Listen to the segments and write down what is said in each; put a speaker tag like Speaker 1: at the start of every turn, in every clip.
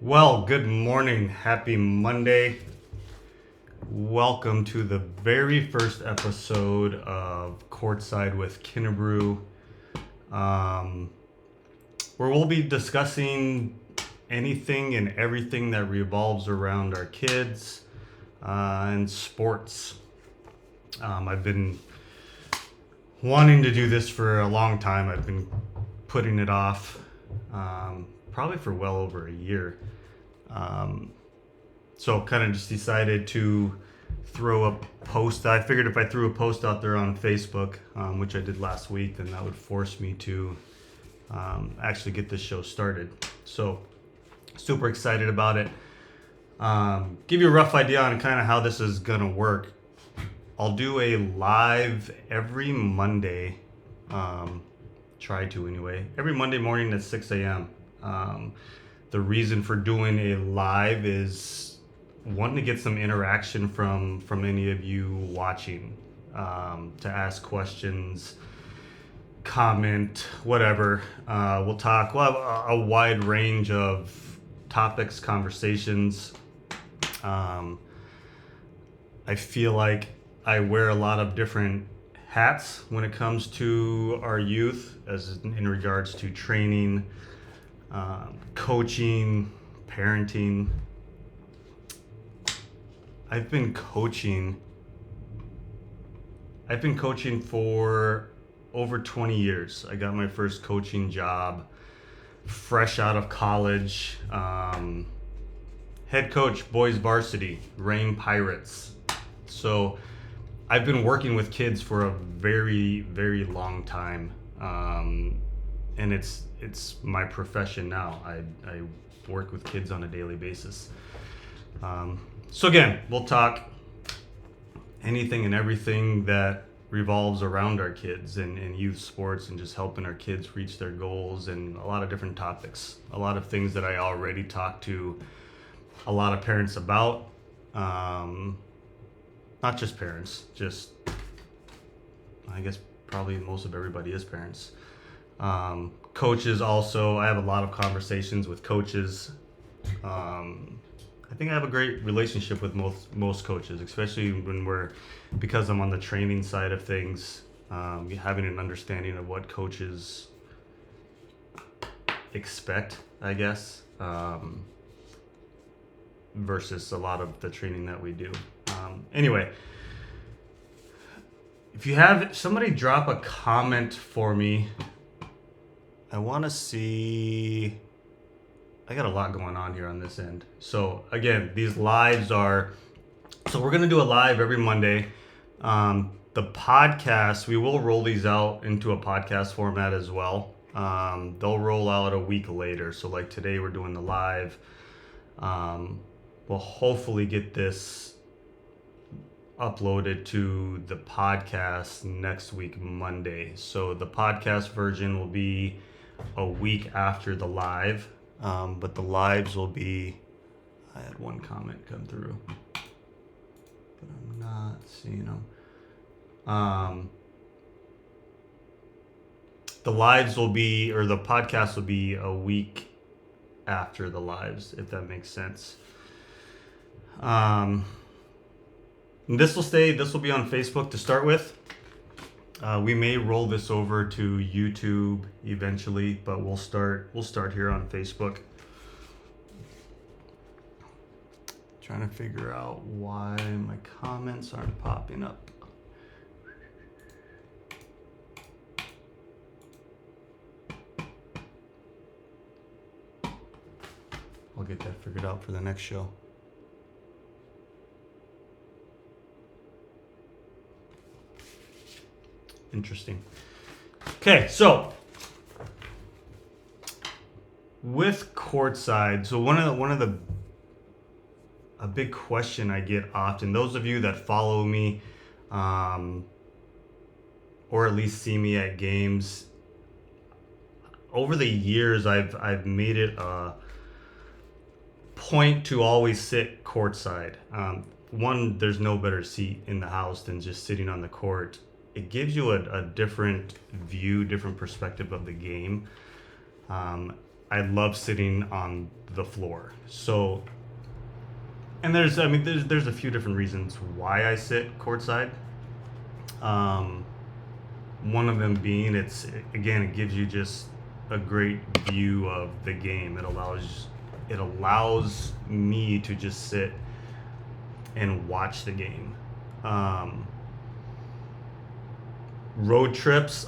Speaker 1: Well, good morning. Happy Monday. Welcome to the very first episode of Courtside with Kinnebrew, where we'll be discussing anything and everything that revolves around our kids and sports. I've been wanting to do this for a long time. I've been putting it off probably for well over a year. So kind of just decided to throw a post. I figured if I threw a post out there on Facebook, which I did last week, then that would force me to actually get this show started. So super excited about it. Give you a rough idea on kind of how this is going to work. I'll do a live every Monday, try to anyway, every Monday morning at 6 a.m. The reason for doing a live is wanting to get some interaction from any of you watching, to ask questions, comment, whatever. We'll have a wide range of topics, conversations. I feel like I wear a lot of different hats when it comes to our youth, as in regards to training, coaching, parenting. I've been coaching for over 20 years. I got my first coaching job fresh out of college. Head coach, boys varsity, Rain Pirates. So I've been working with kids for a very, very long time. And it's my profession now. I work with kids on a daily basis. So again, we'll talk anything and everything that revolves around our kids and youth sports and just helping our kids reach their goals, and a lot of different topics. A lot of things that I already talked to a lot of parents about. Not just parents, just I guess probably most of everybody is parents. Coaches also, I have a lot of conversations with coaches. I think I have a great relationship with most coaches, especially because I'm on the training side of things, having an understanding of what coaches expect, I guess, versus a lot of the training that we do. Anyway, if you have somebody drop a comment for me, I want to see. I got a lot going on here on this end. So again, these lives are, so we're going to do a live every Monday. The podcast, we will roll these out into a podcast format as well. They'll roll out a week later. So like today we're doing the live. We'll hopefully get this uploaded to the podcast next week, Monday. So the podcast version will be a week after the live. But the lives will be, I had one comment come through, but I'm not seeing them. The lives will be, or the podcast will be a week after the lives, if that makes sense. This will be on Facebook to start with. We may roll this over to YouTube eventually, but we'll start here on Facebook. Trying to figure out why my comments aren't popping up. I'll get that figured out for the next show. Interesting. Okay, so with courtside, so a big question I get often, those of you that follow me, or at least see me at games, over the years I've made it a point to always sit courtside. One, there's no better seat in the house than just sitting on the court. It gives you a different view, different perspective of the game. I love sitting on the floor. So, and there's a few different reasons why I sit courtside. Um, One of them being it gives you just a great view of the game. It allows me to just sit and watch the game. Um, Road trips,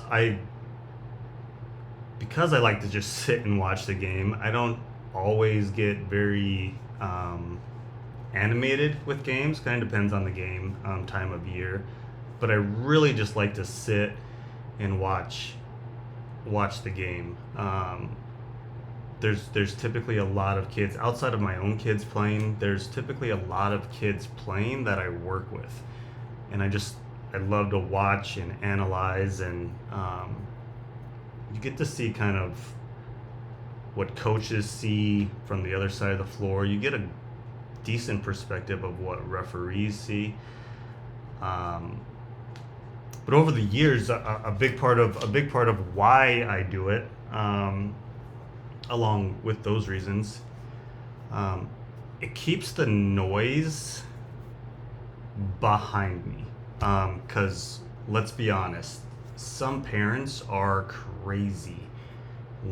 Speaker 1: because I like to just sit and watch the game. I don't always get very animated with games. Kind of depends on the game, time of year, but I really just like to sit and watch the game. There's typically a lot of kids outside of my own kids playing. There's typically a lot of kids playing that I work with, and I love to watch and analyze, and you get to see kind of what coaches see from the other side of the floor. You get a decent perspective of what referees see. Um, but over the years, a big part of why I do it, along with those reasons, um, it keeps the noise behind me. Because let's be honest, some parents are crazy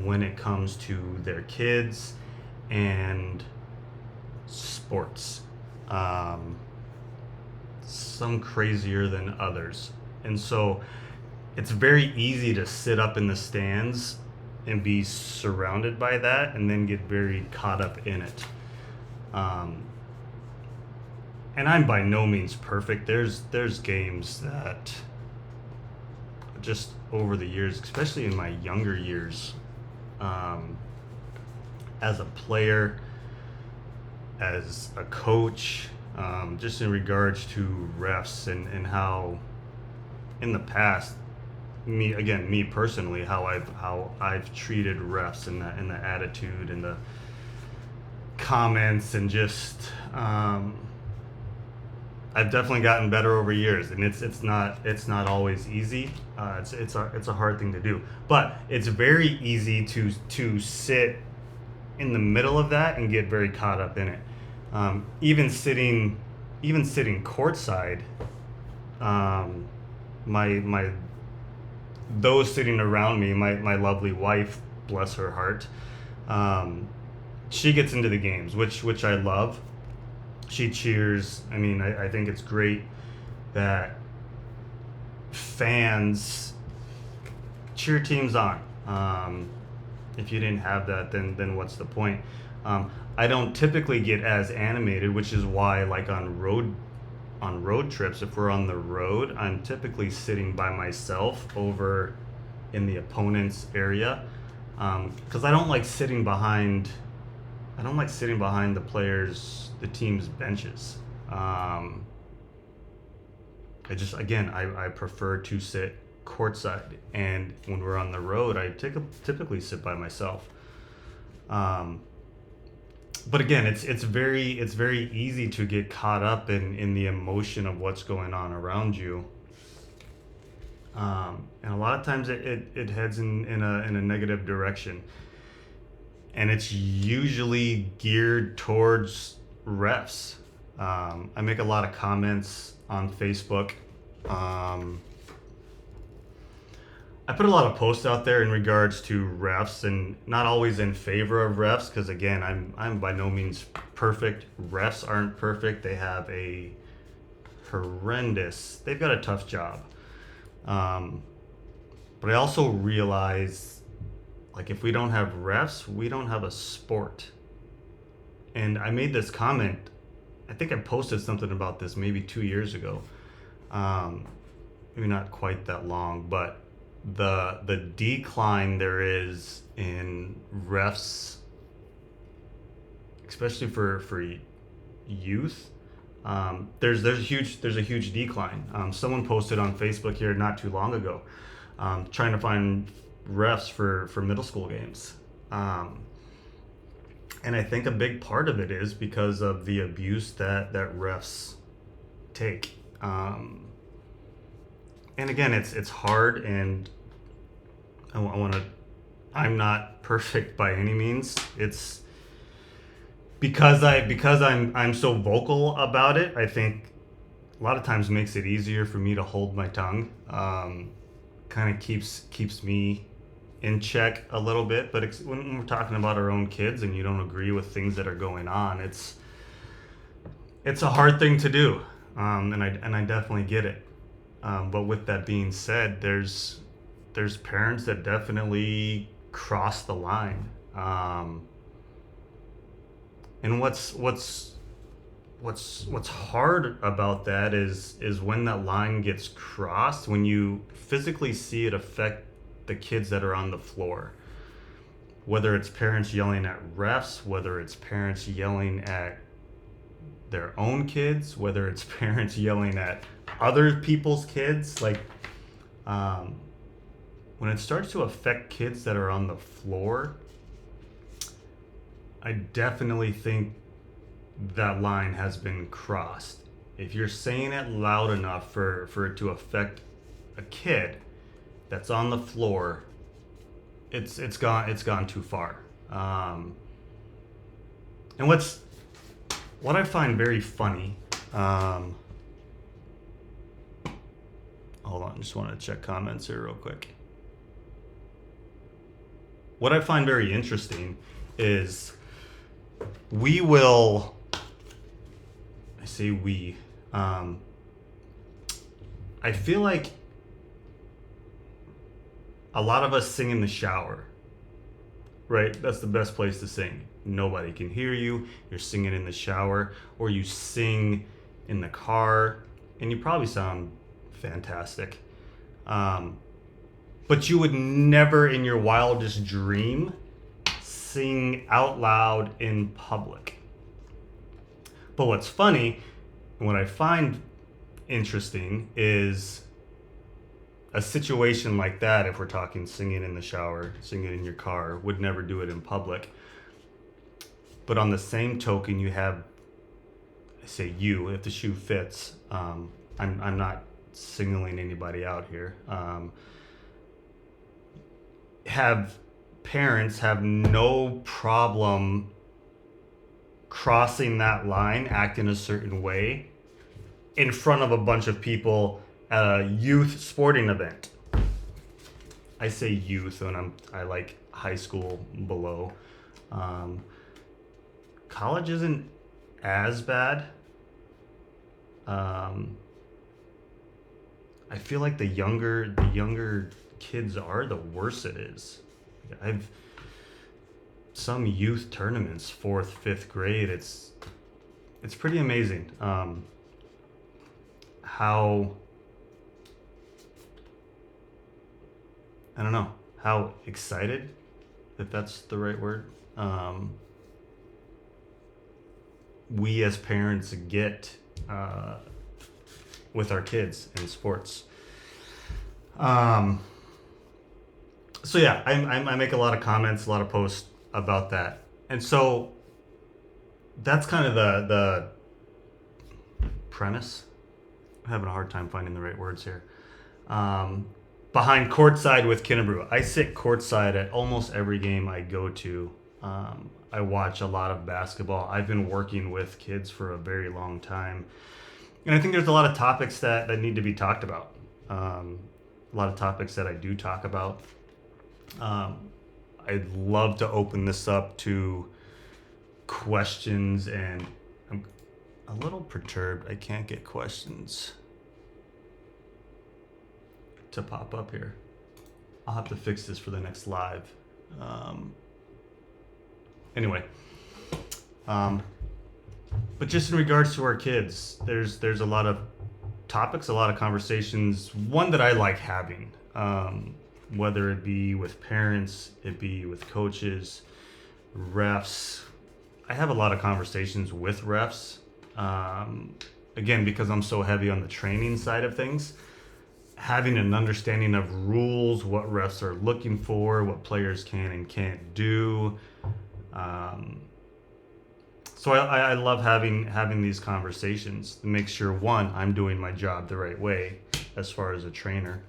Speaker 1: when it comes to their kids and sports. Um, some crazier than others. And so it's very easy to sit up in the stands and be surrounded by that and then get very caught up in it. Um, and I'm by no means perfect. There's games that just over the years, especially in my younger years, um, as a player, as a coach, just in regards to refs and how in the past, me personally, how I've treated refs and the attitude and the comments and just I've definitely gotten better over years, and it's not always easy. It's a hard thing to do, but it's very easy to sit in the middle of that and get very caught up in it. Even sitting courtside, my those sitting around me, my lovely wife, bless her heart, she gets into the games, which I love. She cheers. I think it's great that fans cheer teams on. If you didn't have that, then what's the point? I don't typically get as animated, which is why, like on road trips, if we're on the road, I'm typically sitting by myself over in the opponent's area, because I don't like sitting behind. I don't like sitting behind the team's benches. I prefer to sit courtside, and when we're on the road, I typically sit by myself. But again, it's very easy to get caught up in the emotion of what's going on around you, and a lot of times it heads in a negative direction, and it's usually geared towards refs. I make a lot of comments on Facebook. I put a lot of posts out there in regards to refs, and not always in favor of refs, because again, I'm by no means perfect. Refs aren't perfect. They have they've got a tough job. But I also realize, like, if we don't have refs, we don't have a sport. And I made this comment, I think I posted something about this maybe 2 years ago. Maybe not quite that long, but the decline there is in refs, especially for youth, there's a huge decline. Someone posted on Facebook here not too long ago, trying to find refs for middle school games, and I think a big part of it is because of the abuse that refs take. And again, it's hard, and I I'm not perfect by any means. It's because I'm so vocal about it. I think a lot of times makes it easier for me to hold my tongue. Kind of keeps me in check a little bit. But when we're talking about our own kids and you don't agree with things that are going on, it's a hard thing to do, and I definitely get it. But with that being said, there's parents that definitely cross the line. And what's hard about that is when that line gets crossed, when you physically see it affect the kids that are on the floor. Whether it's parents yelling at refs, whether it's parents yelling at their own kids, whether it's parents yelling at other people's kids, like when it starts to affect kids that are on the floor, I definitely think that line has been crossed. If you're saying it loud enough for it to affect a kid that's on the floor, it's gone too far. And what I find very funny, hold on, just want to check comments here real quick. What I find very interesting is we will, I say we, I feel like a lot of us sing in the shower, right? That's the best place to sing. Nobody can hear you. You're singing in the shower, or you sing in the car, and you probably sound fantastic. But you would never in your wildest dream sing out loud in public. But what's funny, and what I find interesting, is a situation like that, if we're talking singing in the shower, singing in your car, would never do it in public. But on the same token, you have, I say you, if the shoe fits, I'm not singling anybody out here, have parents have no problem crossing that line, acting a certain way in front of a bunch of people at a youth sporting event. I say youth, and I like high school below. College isn't as bad. I feel like the younger kids are, the worse it is. I've some youth tournaments, 4th, 5th grade. It's pretty amazing how, I don't know, how excited, if that's the right word, we as parents get with our kids in sports. So yeah, I make a lot of comments, a lot of posts about that, and so that's kind of the premise. I'm having a hard time finding the right words here. Behind courtside with Kinnebrew, I sit courtside at almost every game I go to. I watch a lot of basketball. I've been working with kids for a very long time, and I think there's a lot of topics that need to be talked about. A lot of topics that I do talk about. I'd love to open this up to questions, and I'm a little perturbed I can't get questions to pop up here. I'll have to fix this for the next live. Anyway, but just in regards to our kids, there's a lot of topics, a lot of conversations. One that I like having, whether it be with parents, it be with coaches, refs. I have a lot of conversations with refs. Again, because I'm so heavy on the training side of things, having an understanding of rules, what refs are looking for, what players can and can't do. So I love having these conversations to make sure, one, I'm doing my job the right way as far as a trainer.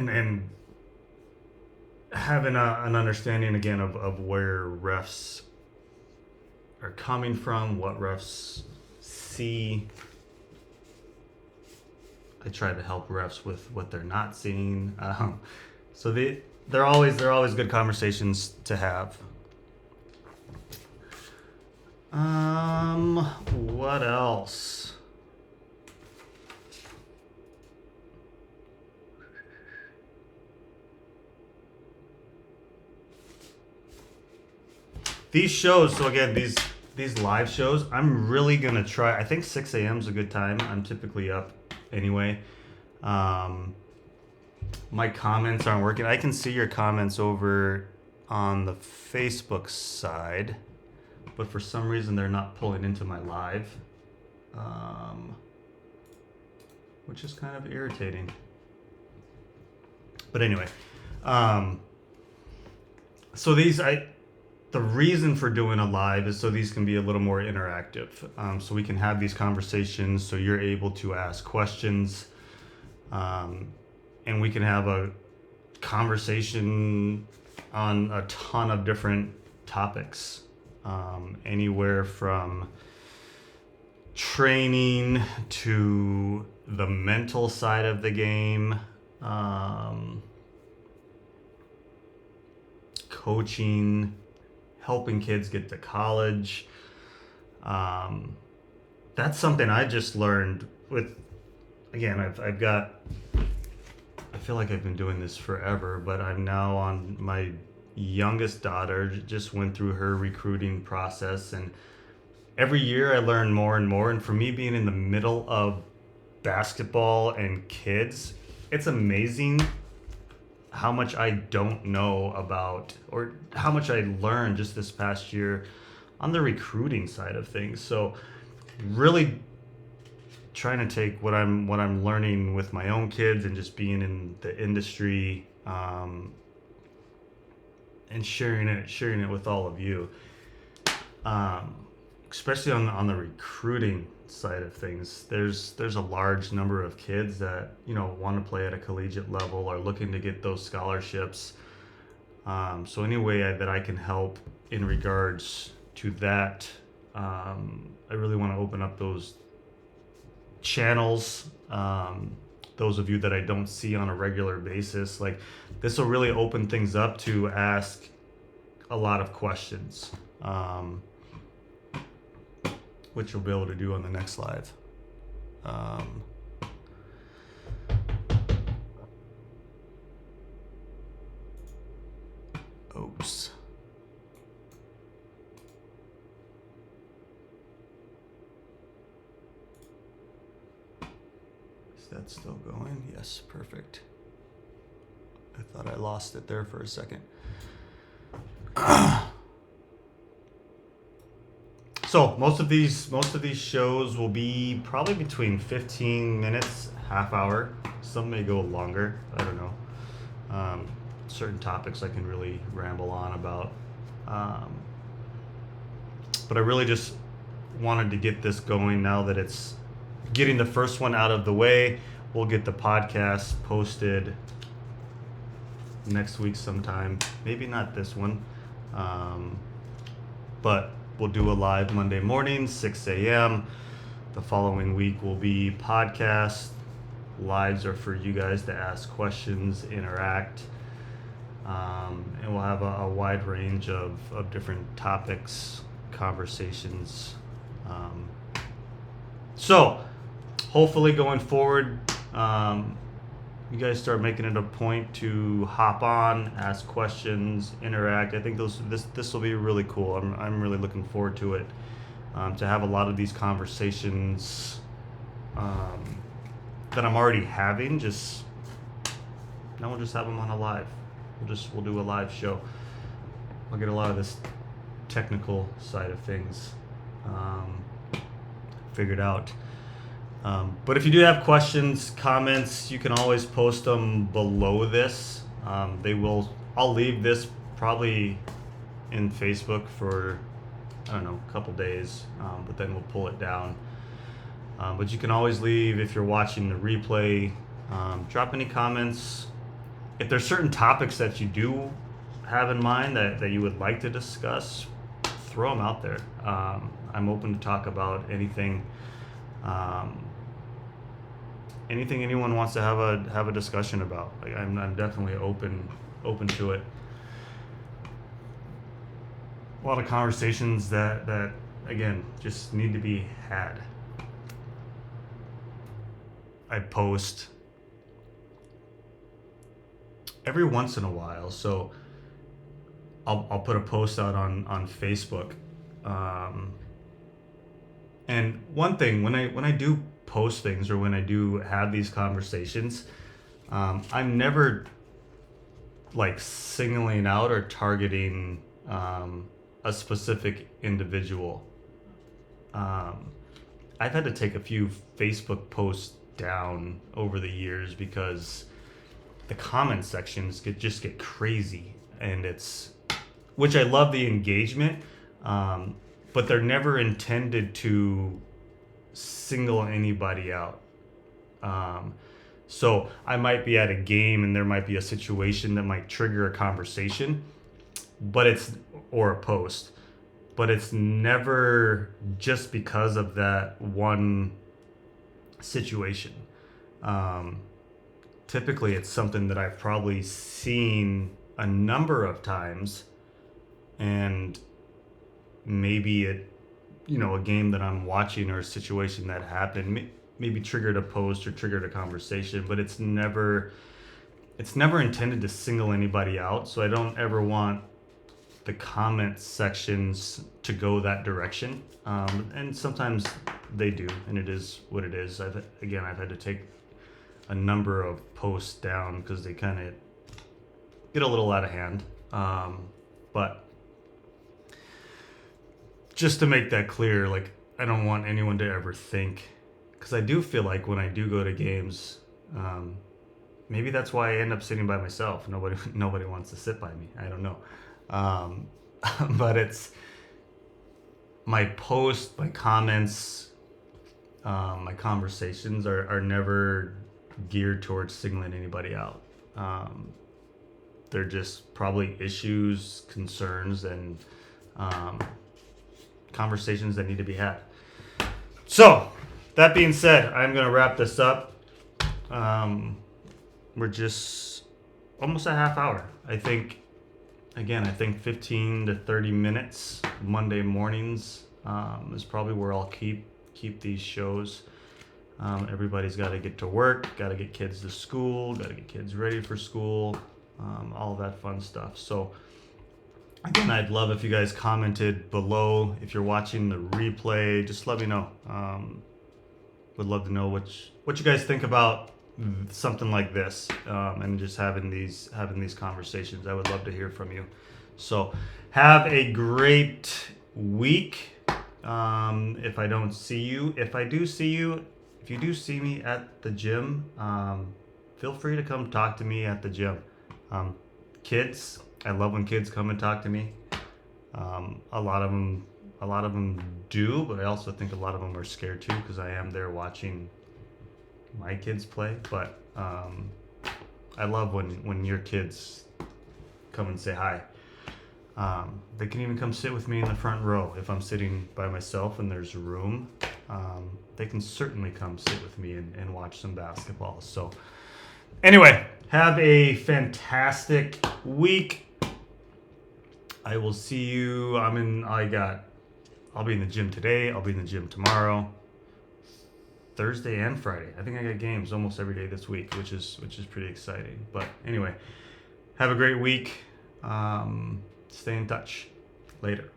Speaker 1: and having an understanding again of where refs are coming from, what refs see. I try to help refs with what they're not seeing. So they're always good conversations to have. What else? These shows, so again, these live shows, I'm really gonna try. I think 6 a.m. is a good time. I'm typically up anyway. My comments aren't working. I can see your comments over on the Facebook side, but for some reason they're not pulling into my live, which is kind of irritating. But anyway, so the reason for doing a live is so these can be a little more interactive. So we can have these conversations, so you're able to ask questions, and we can have a conversation on a ton of different topics, anywhere from training to the mental side of the game, coaching, helping kids get to college. That's something I just learned with, again, I feel like I've been doing this forever, but I'm now on my youngest daughter, just went through her recruiting process, and every year I learn more and more. And for me, being in the middle of basketball and kids, it's amazing how much I don't know about, or how much I learned just this past year on the recruiting side of things. So really trying to take what I'm learning with my own kids and just being in the industry, and sharing it with all of you, especially on the recruiting side of things. There's a large number of kids that want to play at a collegiate level, are looking to get those scholarships. So any way that I can help in regards to that, I really want to open up those channels. Those of you that I don't see on a regular basis, like, this will really open things up to ask a lot of questions, which you'll be able to do on the next live. Oops. Is that still going? Yes, perfect. I thought I lost it there for a second. So most of these shows will be probably between 15 minutes, half hour. Some may go longer. I don't know. Certain topics I can really ramble on about. But I really just wanted to get this going now that it's getting the first one out of the way. We'll get the podcast posted next week sometime. Maybe not this one. But we'll do a live Monday morning, 6 a.m. The following week will be podcast. Lives are for you guys to ask questions, interact. And we'll have a wide range of different topics, conversations. So hopefully going forward, you guys start making it a point to hop on, ask questions, interact. I think this will be really cool. I'm really looking forward to it, to have a lot of these conversations that I'm already having. Just now we'll just have them on a live. We'll do a live show. I'll get a lot of this technical side of things figured out. But if you do have questions, comments, you can always post them below this. I'll leave this probably in Facebook for, I don't know, a couple days, but then we'll pull it down. But you can always leave, if you're watching the replay, drop any comments, if there's certain topics that you do have in mind that you would like to discuss, throw them out there. I'm open to talk about anything. Um, Anything anyone wants to have a discussion about. Like I'm definitely open to it. A lot of conversations that again just need to be had. I post every once in a while, so I'll put a post out on Facebook. Um, and one thing when I do post things or when I do have these conversations, I'm never like singling out or targeting a specific individual. Um, I've had to take a few Facebook posts down over the years because the comment sections just get crazy, and it's which I love the engagement, but they're never intended to single anybody out. So I might be at a game and there might be a situation that might trigger a conversation, but it's or a post, but it's never just because of that one situation. Um, Typically, it's something that I've probably seen a number of times, and maybe a game that I'm watching or a situation that happened maybe triggered a post or triggered a conversation, but it's never intended to single anybody out. So I don't ever want the comment sections to go that direction. And sometimes they do, and it is what it is. I've had to take a number of posts down because they kind of get a little out of hand. But just to make that clear, like I don't want anyone to ever think, because I do feel like when I do go to games, maybe that's why I end up sitting by myself. Nobody wants to sit by me. I don't know. But it's my posts, my comments, my conversations are never geared towards singling anybody out. They're just probably issues, concerns, and conversations that need to be had. So, that being said, I'm going to wrap this up. We're just almost a half hour. I think 15 to 30 minutes Monday mornings is probably where I'll keep these shows. Everybody's got to get to work, got to get kids to school, got to get kids ready for school, all of that fun stuff. So again, I'd love if you guys commented below. If you're watching the replay, just let me know. Would love to know what you guys think about something like this, and just having these conversations. I would love to hear from you. So have a great week. If I don't see you, if you do see me at the gym, feel free to come talk to me at the gym. Kids, I love when kids come and talk to me. A lot of them do, but I also think a lot of them are scared too, because I am there watching my kids play. But I love when your kids come and say hi. They can even come sit with me in the front row if I'm sitting by myself and there's room. They can certainly come sit with me and watch some basketball. So anyway, have a fantastic week. I will see you. I'll be in the gym today. I'll be in the gym tomorrow, Thursday and Friday. I think I got games almost every day this week, which is pretty exciting. But anyway, have a great week. Stay in touch. Later.